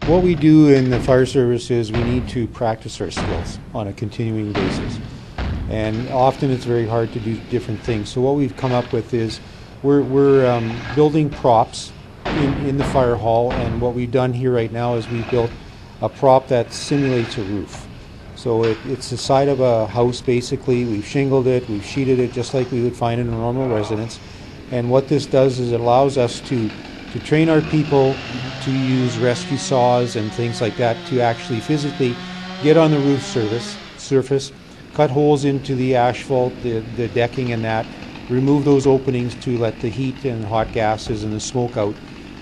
What we do in the fire service is we need to practice our skills on a continuing basis. And often it's very hard to do different things. So what we've come up with is we're building props in the fire hall, and what we've done here right now is we've built a prop that simulates a roof. So it's the side of a house basically. We've shingled it, we've sheeted it just like we would find in a normal residence. And what this does is it allows us to train our people to use rescue saws and things like that to actually physically get on the roof surface, cut holes into the asphalt, the decking and that, remove those openings to let the heat and hot gases and the smoke out.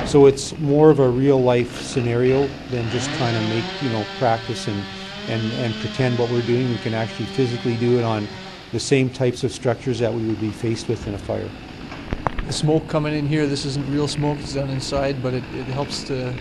So it's more of a real life scenario than just trying to make, practice and pretend what we're doing. We can actually physically do it on the same types of structures that we would be faced with in a fire. The smoke coming in here, this isn't real smoke, it's done inside, but it helps to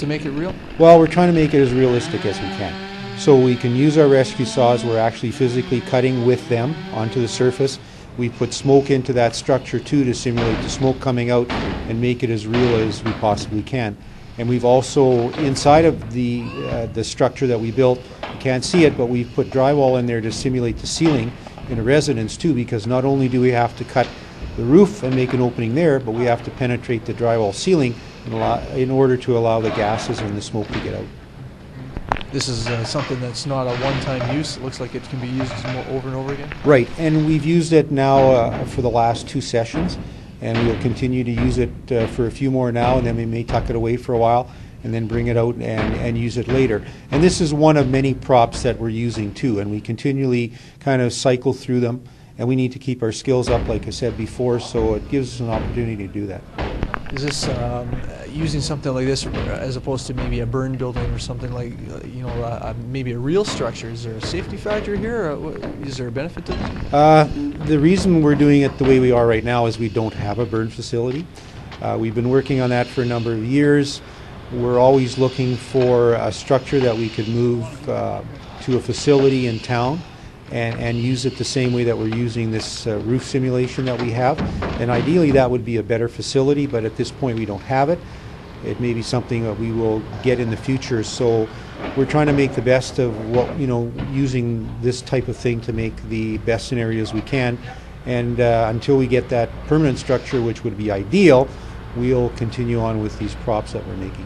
make it real? Well, we're trying to make it as realistic as we can. So we can use our rescue saws, we're actually physically cutting with them onto the surface. We put smoke into that structure too to simulate the smoke coming out and make it as real as we possibly can. And we've also, inside of the structure that we built, you can't see it, but we've put drywall in there to simulate the ceiling in a residence too, because not only do we have to cut the roof and make an opening there, but we have to penetrate the drywall ceiling in order to allow the gases and the smoke to get out. This is something that's not a one-time use. It looks like it can be used over and over again. Right, and we've used it now for the last 2 sessions, and we'll continue to use it for a few more now, and then we may tuck it away for a while and then bring it out and use it later. And this is one of many props that we're using too, and we continually kind of cycle through them, and we need to keep our skills up, like I said before, so it gives us an opportunity to do that. Is this using something like this as opposed to maybe a burn building or something like, maybe a real structure? Is there a safety factor here? Is there a benefit to that? The reason we're doing it the way we are right now is we don't have a burn facility. We've been working on that for a number of years. We're always looking for a structure that we could move to a facility in town and use it the same way that we're using this roof simulation that we have. And ideally that would be a better facility, but at this point we don't have it. It may be something that we will get in the future, so we're trying to make the best of what, using this type of thing to make the best scenarios we can. And until we get that permanent structure, which would be ideal, we'll continue on with these props that we're making.